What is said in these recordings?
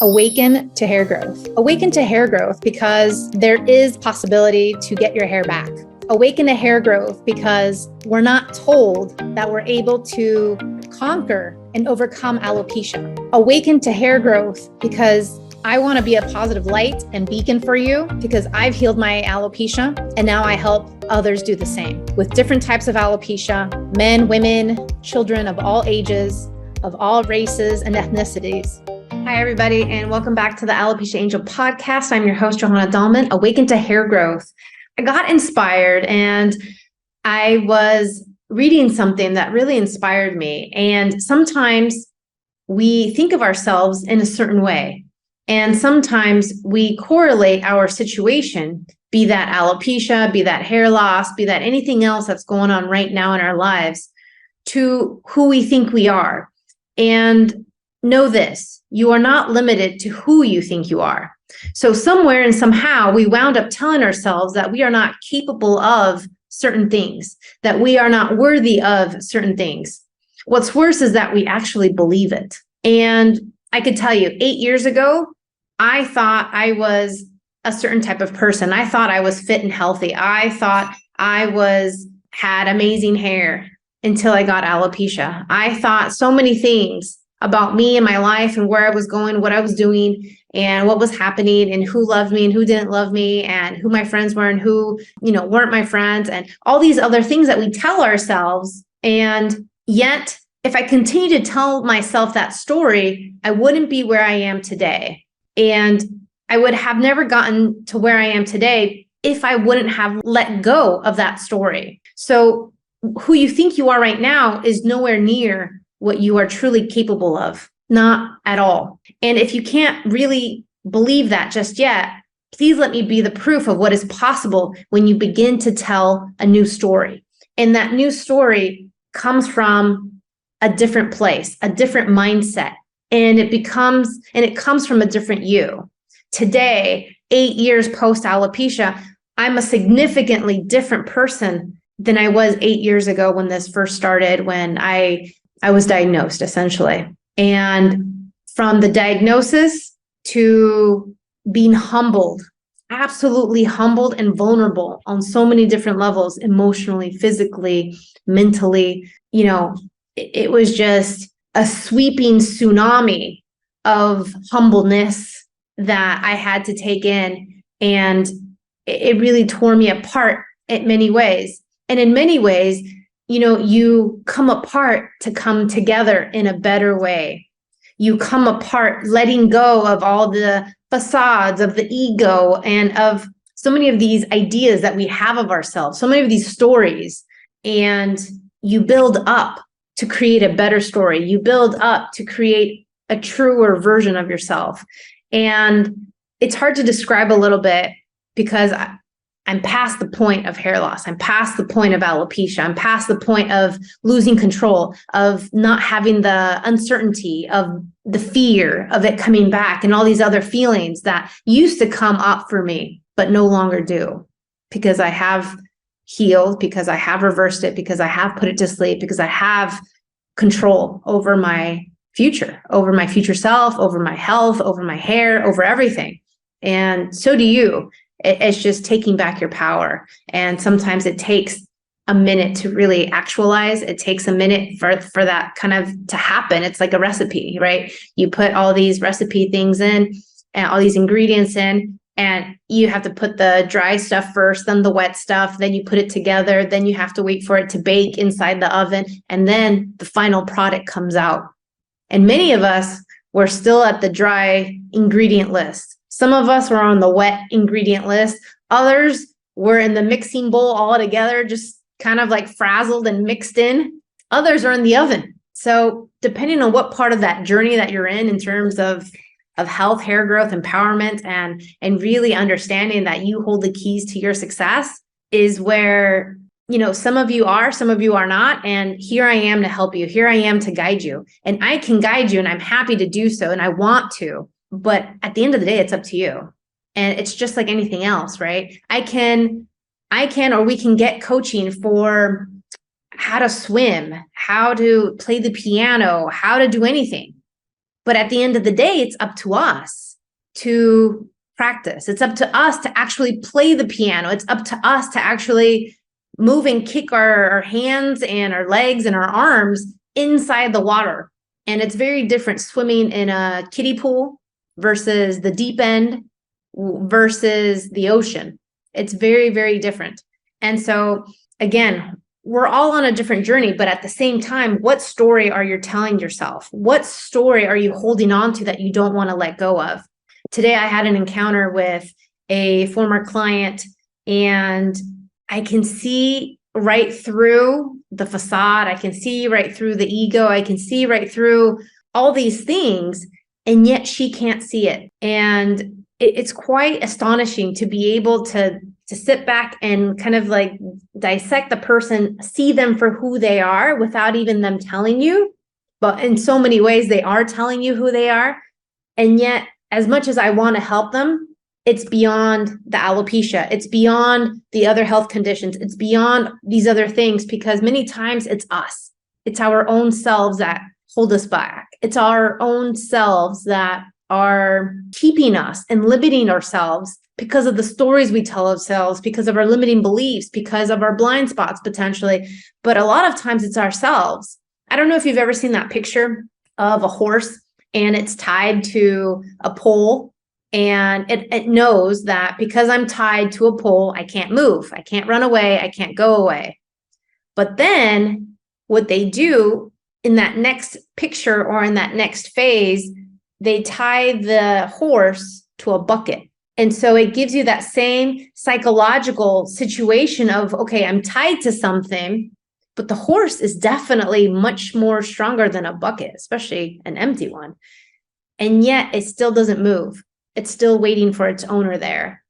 Awaken to hair growth. Awaken to hair growth because there is possibility to get your hair back. Awaken to hair growth because we're not told that we're able to conquer and overcome alopecia. Awaken to hair growth because I want to be a positive light and beacon for you because I've healed my alopecia and now I help others do the same with different types of alopecia, men, women, children of all ages, of all races and ethnicities. Hi, everybody, and welcome back to the Alopecia Angel podcast. I'm your host, Johanna Dahlman. Awaken to hair growth. I got inspired and I was reading something that really inspired me. And sometimes we think of ourselves in a certain way. And sometimes we correlate our situation, be that alopecia, be that hair loss, be that anything else that's going on right now in our lives, to who we think we are. And know this, you are not limited to who you think you are. So somewhere and somehow we wound up telling ourselves that we are not capable of certain things, that we are not worthy of certain things. What's worse is that we actually believe it. And I could tell you, 8 years ago, I thought I was a certain type of person. I thought I was fit and healthy. I thought I had amazing hair until I got alopecia. I thought so many things about me and my life and where I was going, what I was doing and what was happening and who loved me and who didn't love me and who my friends were and who, weren't my friends and all these other things that we tell ourselves. And yet, if I continue to tell myself that story, I wouldn't be where I am today. And I would have never gotten to where I am today if I wouldn't have let go of that story. So who you think you are right now is nowhere near what you are truly capable of, not at all. And if you can't really believe that just yet, please let me be the proof of what is possible when you begin to tell a new story. And that new story comes from a different place, a different mindset, and it comes from a different you. Today, 8 years post alopecia, I'm a significantly different person than I was 8 years ago when this first started, when I was diagnosed, essentially. And from the diagnosis to being humbled, absolutely humbled and vulnerable on so many different levels, emotionally, physically, mentally, it was just a sweeping tsunami of humbleness that I had to take in. And it really tore me apart in many ways. And in many ways, you come apart to come together in a better way. You come apart letting go of all the facades of the ego and of so many of these ideas that we have of ourselves, so many of these stories, and you build up to create a better story. You build up to create a truer version of yourself. And it's hard to describe a little bit because I'm past the point of hair loss. I'm past the point of alopecia. I'm past the point of losing control, of not having the uncertainty, of the fear of it coming back and all these other feelings that used to come up for me, but no longer do, because I have healed, because I have reversed it, because I have put it to sleep, because I have control over my future self, over my health, over my hair, over everything. And so do you. It's just taking back your power. And sometimes it takes a minute to really actualize. It takes a minute for that kind of to happen. It's like a recipe, right? You put all these recipe things in and all these ingredients in, and you have to put the dry stuff first, then the wet stuff, then you put it together, then you have to wait for it to bake inside the oven, and then the final product comes out. And many of us were still at the dry ingredient list. Some of us were on the wet ingredient list. Others were in the mixing bowl all together, just kind of like frazzled and mixed in. Others are in the oven. So depending on what part of that journey that you're in terms of health, hair growth, empowerment, and really understanding that you hold the keys to your success is where, some of you are, some of you are not. And here I am to help you. Here I am to guide you. And I can guide you and I'm happy to do so. And I want to. But at the end of the day, it's up to you. And it's just like anything else, right? I can, or we can get coaching for how to swim, how to play the piano, how to do anything. But at the end of the day, it's up to us to practice. It's up to us to actually play the piano. It's up to us to actually move and kick our hands and our legs and our arms inside the water. And it's very different swimming in a kiddie pool versus the deep end versus the ocean. It's very, very different. And so again, we're all on a different journey, but at the same time, what story are you telling yourself? What story are you holding on to that you don't want to let go of? Today, I had an encounter with a former client, and I can see right through the facade. I can see right through the ego. I can see right through all these things, and yet she can't see it. And it's quite astonishing to be able to sit back and kind of like dissect the person, see them for who they are without even them telling you. But in so many ways, they are telling you who they are. And yet, as much as I want to help them, it's beyond the alopecia. It's beyond the other health conditions. It's beyond these other things, because many times it's us. It's our own selves that hold us back. It's our own selves that are keeping us and limiting ourselves because of the stories we tell ourselves, because of our limiting beliefs, because of our blind spots potentially. But a lot of times it's ourselves. I don't know if you've ever seen that picture of a horse and it's tied to a pole, and it knows that because I'm tied to a pole, I can't move, I can't run away, I can't go away. But then what they do in that next picture or in that next phase, they tie the horse to a bucket. And so it gives you that same psychological situation of, okay, I'm tied to something, but the horse is definitely much more stronger than a bucket, especially an empty one. And yet it still doesn't move. It's still waiting for its owner there.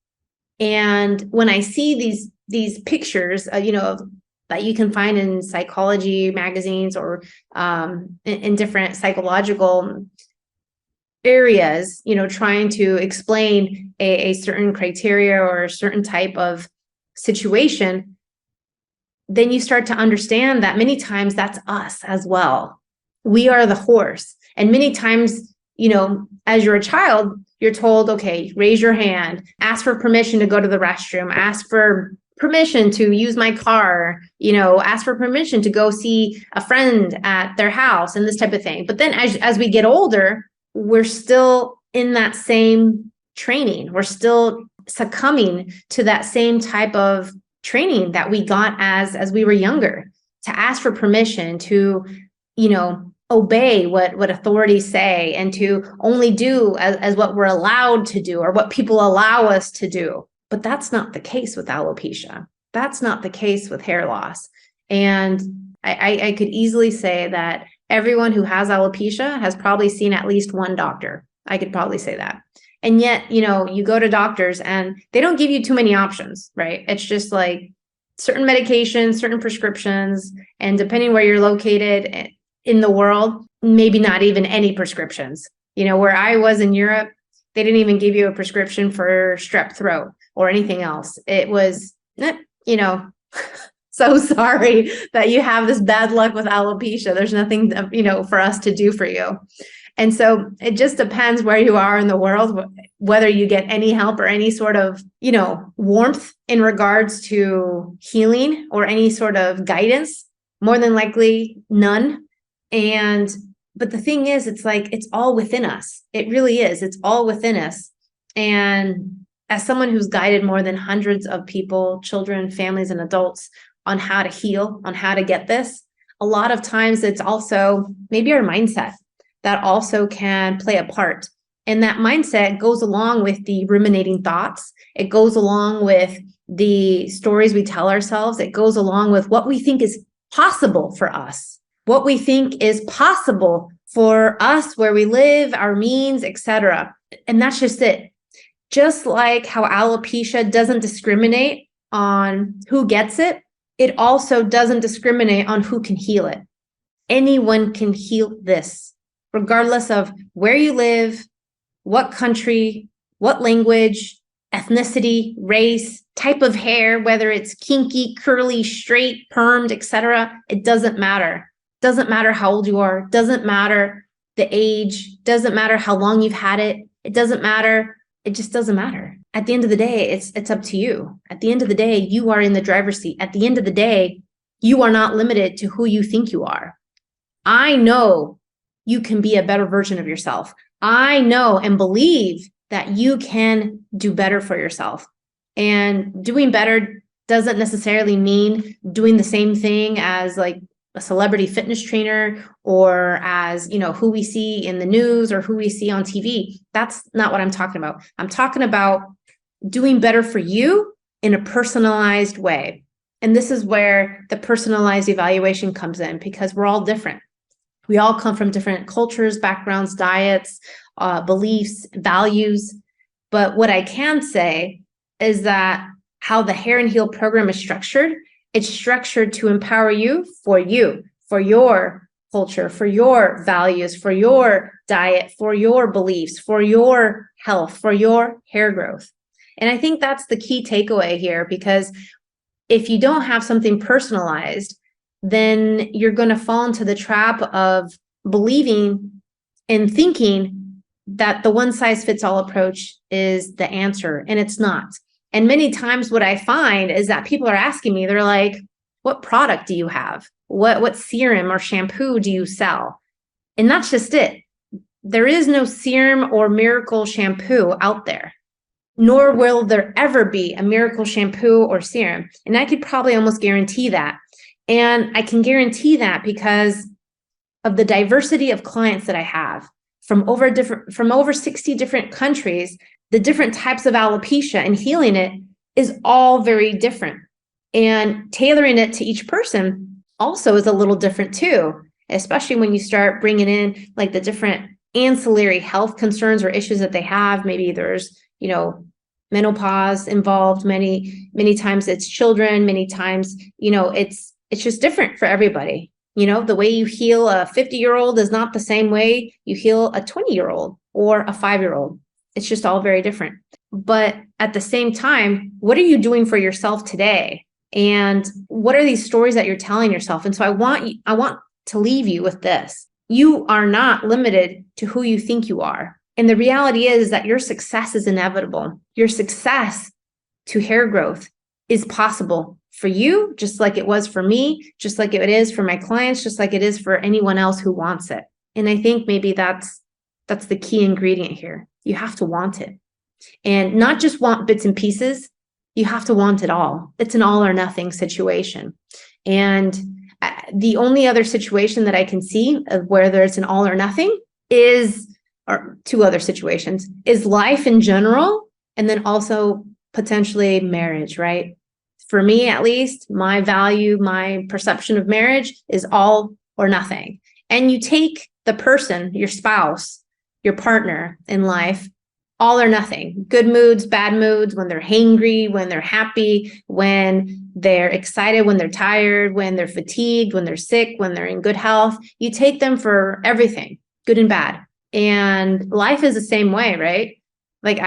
And when I see these pictures, that you can find in psychology magazines or in different psychological areas, trying to explain a certain criteria or a certain type of situation, then you start to understand that many times that's us as well. We are the horse. And many times, as you're a child, you're told, okay, raise your hand, ask for permission to go to the restroom, ask for permission to use my car, ask for permission to go see a friend at their house and this type of thing. But then as we get older, we're still in that same training. We're still succumbing to that same type of training that we got as we were younger, to ask for permission, to, obey what authorities say, and to only do as what we're allowed to do or what people allow us to do. But that's not the case with alopecia. That's not the case with hair loss. And I could easily say that everyone who has alopecia has probably seen at least one doctor. I could probably say that. And yet, you go to doctors and they don't give you too many options, right? It's just like certain medications, certain prescriptions, and depending where you're located in the world, maybe not even any prescriptions. Where I was in Europe, they didn't even give you a prescription for strep throat or anything else. It was, so sorry that you have this bad luck with alopecia. There's nothing, for us to do for you. And so it just depends where you are in the world, whether you get any help or any sort of, warmth in regards to healing or any sort of guidance. More than likely, none. But the thing is, it's like, it's all within us. It really is. It's all within us. And as someone who's guided more than hundreds of people, children, families, and adults on how to heal, on how to get this, a lot of times it's also maybe our mindset that also can play a part. And that mindset goes along with the ruminating thoughts. It goes along with the stories we tell ourselves. It goes along with what we think is possible for us, what we think is possible for us, where we live, our means, etc. And that's just it. Just like how alopecia doesn't discriminate on who gets it, it also doesn't discriminate on who can heal it. Anyone can heal this, regardless of where you live, what country, what language, ethnicity, race, type of hair, whether it's kinky, curly, straight, permed, etc. It doesn't matter. Doesn't matter how old you are. Doesn't matter the age, doesn't matter how long you've had it. It doesn't matter. It just doesn't matter. At the end of the day, it's up to you. At the end of the day, you are in the driver's seat. At the end of the day, you are not limited to who you think you are. I know you can be a better version of yourself. I know and believe that you can do better for yourself. And doing better doesn't necessarily mean doing the same thing as like a celebrity fitness trainer or as, who we see in the news or who we see on TV. That's not what I'm talking about. I'm talking about doing better for you in a personalized way. And this is where the personalized evaluation comes in, because we're all different. We all come from different cultures, backgrounds, diets, beliefs, values. But what I can say is that how the Hair and Heal program is structured, it's structured to empower you, for your culture, for your values, for your diet, for your beliefs, for your health, for your hair growth. And I think that's the key takeaway here, because if you don't have something personalized, then you're going to fall into the trap of believing and thinking that the one size fits all approach is the answer, and it's not. And many times what I find is that people are asking me, they're like, what product do you have? What serum or shampoo do you sell? And that's just it. There is no serum or miracle shampoo out there, nor will there ever be a miracle shampoo or serum. And I could probably almost guarantee that. And I can guarantee that because of the diversity of clients that I have from over 60 different countries. The different types of alopecia and healing it is all very different. And tailoring it to each person also is a little different too, especially when you start bringing in like the different ancillary health concerns or issues that they have. Maybe there's, menopause involved. Many times it's children. Many times, it's just different for everybody. The way you heal a 50-year-old is not the same way you heal a 20-year-old or a 5-year-old. It's just all very different. But at the same time, what are you doing for yourself today? And what are these stories that you're telling yourself? And so I want to leave you with this. You are not limited to who you think you are. And the reality is that your success is inevitable. Your success to hair growth is possible for you, just like it was for me, just like it is for my clients, just like it is for anyone else who wants it. And I think maybe that's the key ingredient here. You have to want it, and not just want bits and pieces. You have to want it all. It's an all or nothing situation. And the only other situation that I can see of where there's an all or nothing or two other situations, is life in general, and then also potentially marriage, right? For me, at least, my value, my perception of marriage is all or nothing. And you take the person, your spouse, your partner in life, all or nothing, good moods, bad moods, when they're hangry, when they're happy, when they're excited, when they're tired, when they're fatigued, when they're sick, when they're in good health. You take them for everything, good and bad. And life is the same way, right? Like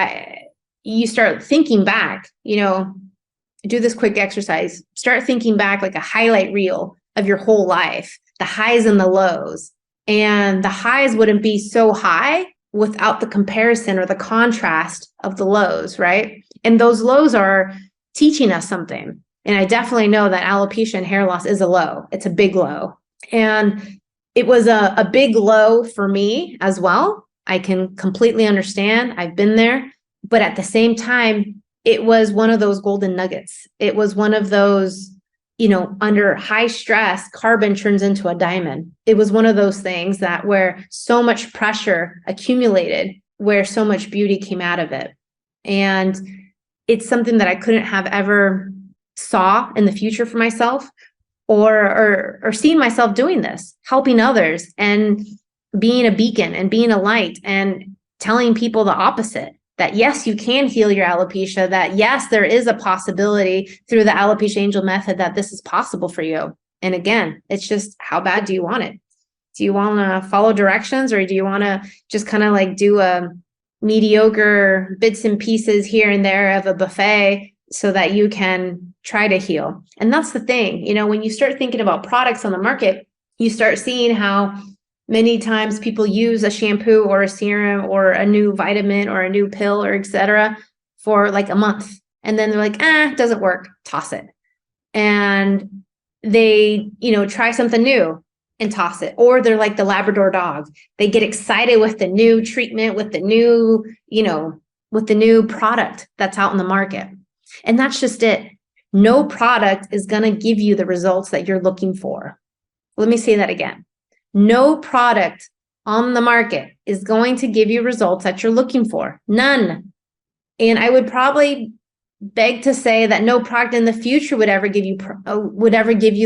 you start thinking back, do this quick exercise, start thinking back like a highlight reel of your whole life, the highs and the lows. And the highs wouldn't be so high without the comparison or the contrast of the lows, right? And those lows are teaching us something. And I definitely know that alopecia and hair loss is a low. It's a big low. And it was a big low for me as well. I can completely understand. I've been there. But at the same time, it was one of those golden nuggets. It was one of those, under high stress, carbon turns into a diamond. It was one of those things that where so much pressure accumulated, where so much beauty came out of it. And it's something that I couldn't have ever saw in the future for myself, or seeing myself doing this, helping others and being a beacon and being a light and telling people the opposite. That yes, you can heal your alopecia, that yes, there is a possibility through the Alopecia Angel method that this is possible for you. And again, it's just, how bad do you want it? Do you want to follow directions, or do you want to just kind of like do a mediocre bits and pieces here and there of a buffet so that you can try to heal? And that's the thing, when you start thinking about products on the market, you start seeing how Many times people use a shampoo or a serum or a new vitamin or a new pill or etc. for like a month. And then they're like, it doesn't work, toss it. And they, try something new and toss it. Or they're like the Labrador dog. They get excited with the new treatment, with the new, with the new product that's out in the market. And that's just it. No product is going to give you the results that you're looking for. Let me say that again. No product on the market is going to give you results that you're looking for. None. And I would probably beg to say that no product in the future would ever give you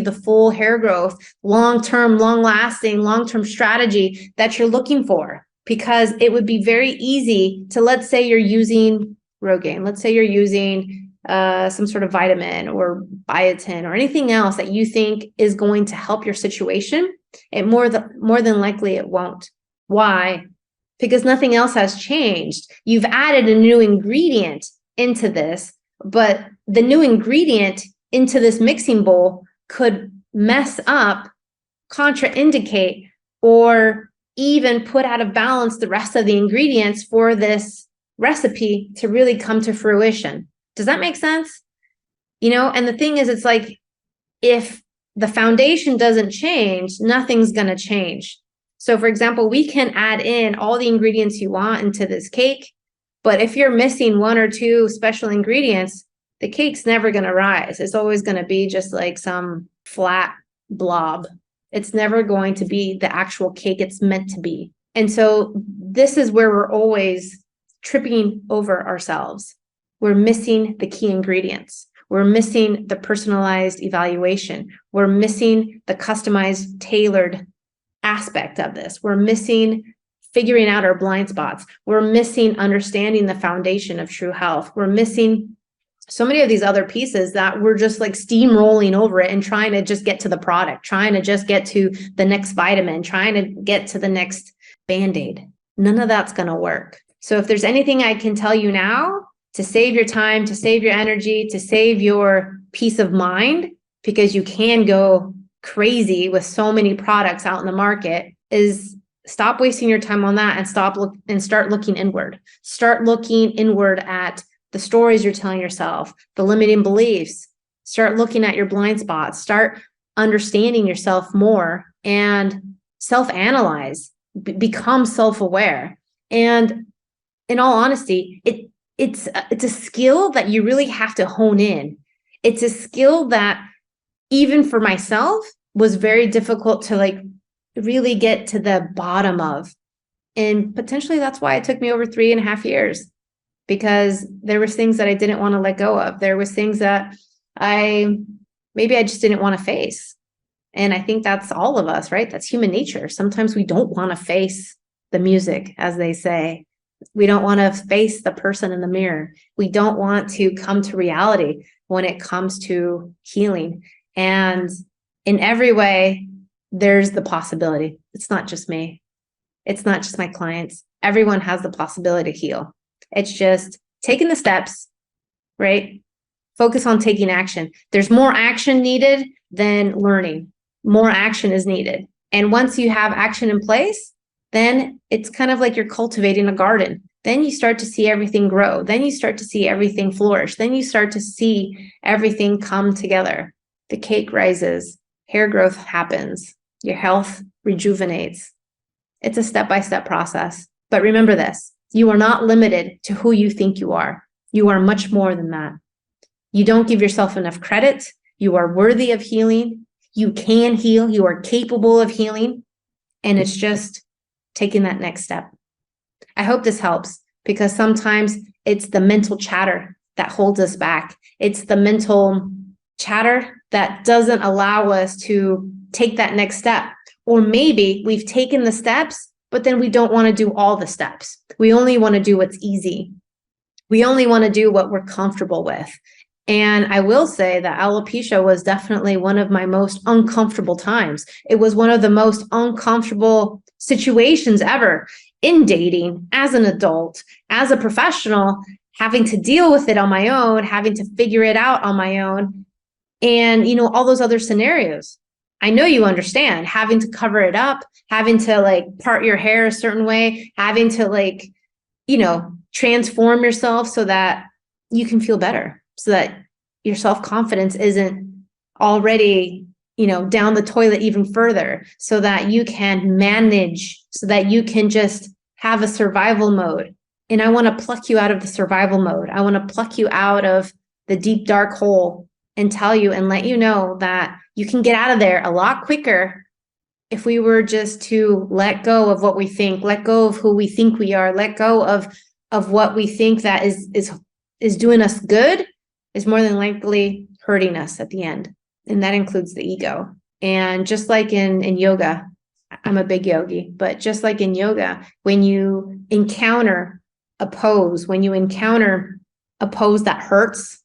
the full hair growth, long-term, long-lasting, long-term strategy that you're looking for, because it would be very easy to, let's say you're using Rogaine, let's say you're using some sort of vitamin or biotin or anything else that you think is going to help your situation. It more than likely it won't. Why? Because nothing else has changed. You've added a new ingredient into this, but the new ingredient into this mixing bowl could mess up, contraindicate, or even put out of balance the rest of the ingredients for this recipe to really come to fruition. Does that make sense? And the thing is, it's like, if the foundation doesn't change, nothing's going to change. So for example, we can add in all the ingredients you want into this cake, but if you're missing one or two special ingredients, the cake's never going to rise. It's always going to be just like some flat blob. It's never going to be the actual cake it's meant to be. And so this is where we're always tripping over ourselves. We're missing the key ingredients. We're missing the personalized evaluation. We're missing the customized, tailored aspect of this. We're missing figuring out our blind spots. We're missing understanding the foundation of true health. We're missing so many of these other pieces that we're just like steamrolling over it and trying to just get to the product, trying to just get to the next vitamin, trying to get to the next Band-Aid. None of that's going to work. So if there's anything I can tell you now to save your time, to save your energy, to save your peace of mind, because you can go crazy with so many products out in the market, is stop wasting your time on that and start looking inward. Start looking inward at the stories you're telling yourself, the limiting beliefs. Start looking at your blind spots. Start understanding yourself more and self-analyze, become self-aware. And in all honesty, it's a skill that you really have to hone in. It's a skill that even for myself was very difficult to like really get to the bottom of. And potentially that's why it took me over 3.5 years, because there was things that I didn't want to let go of. There was things that I just didn't want to face. And I think that's all of us, right? That's human nature. Sometimes we don't want to face the music, as they say. We don't want to face the person in the mirror. We don't want to come to reality when it comes to healing. And in every way, there's the possibility. It's not just me. It's not just my clients. Everyone has the possibility to heal. It's just taking the steps, right? Focus on taking action. There's more action needed than learning. More action is needed. And once you have action in place, then it's kind of like you're cultivating a garden. Then you start to see everything grow. Then you start to see everything flourish. Then you start to see everything come together. The cake rises, hair growth happens, your health rejuvenates. It's a step-by-step process. But remember this, you are not limited to who you think you are. You are much more than that. You don't give yourself enough credit. You are worthy of healing. You can heal. You are capable of healing. And it's just taking that next step. I hope this helps, because sometimes it's the mental chatter that holds us back. It's the mental chatter that doesn't allow us to take that next step. Or maybe we've taken the steps, but then we don't want to do all the steps. We only want to do what's easy. We only want to do what we're comfortable with. And I will say that alopecia was definitely one of my most uncomfortable times. It was one of the most uncomfortable situations ever in dating, as an adult, as a professional, having to deal with it on my own, having to figure it out on my own, and all those other scenarios. I know you understand having to cover it up, having to like part your hair a certain way, having to like, transform yourself so that you can feel better, so that your self-confidence isn't already, down the toilet even further, so that you can manage, so that you can just have a survival mode. And I want to pluck you out of the survival mode. I want to pluck you out of the deep, dark hole and tell you and let you know that you can get out of there a lot quicker if we were just to let go of what we think, let go of who we think we are, let go of what we think that is doing us good, is more than likely hurting us at the end. And that includes the ego. And just like in yoga, I'm a big yogi, but just like in yoga, when you encounter a pose, when you encounter a pose that hurts,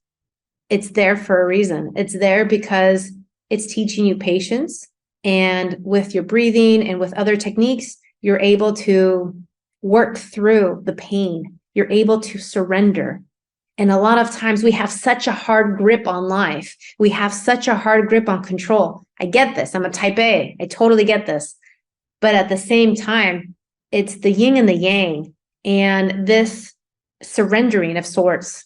it's there for a reason. It's there because it's teaching you patience. And with your breathing and with other techniques, you're able to work through the pain. You're able to surrender. And a lot of times we have such a hard grip on life. We have such a hard grip on control. I get this. I'm a type A. I totally get this. But at the same time, it's the yin and the yang. And this surrendering of sorts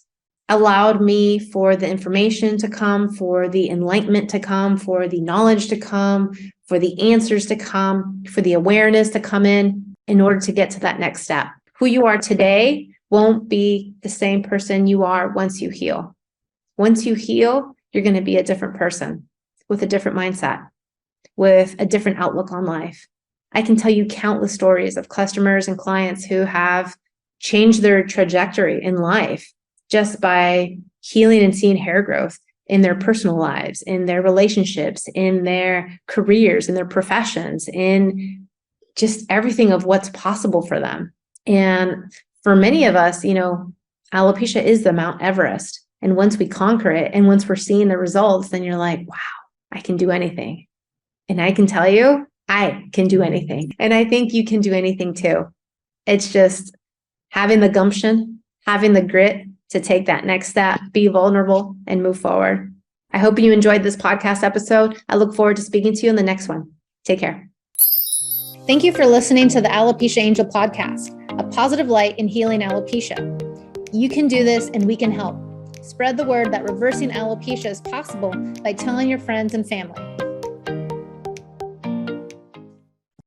allowed me for the information to come, for the enlightenment to come, for the knowledge to come, for the answers to come, for the awareness to come in order to get to that next step. Who you are today won't be the same person you are once you heal. Once you heal, you're going to be a different person with a different mindset, with a different outlook on life. I can tell you countless stories of customers and clients who have changed their trajectory in life just by healing and seeing hair growth in their personal lives, in their relationships, in their careers, in their professions, in just everything of what's possible for them. And for many of us, alopecia is the Mount Everest. And once we conquer it, and once we're seeing the results, then you're like, wow, I can do anything. And I can tell you, I can do anything. And I think you can do anything too. It's just having the gumption, having the grit to take that next step, be vulnerable, and move forward. I hope you enjoyed this podcast episode. I look forward to speaking to you in the next one. Take care. Thank you for listening to the Alopecia Angel podcast, a positive light in healing alopecia. You can do this and we can help. Spread the word that reversing alopecia is possible by telling your friends and family.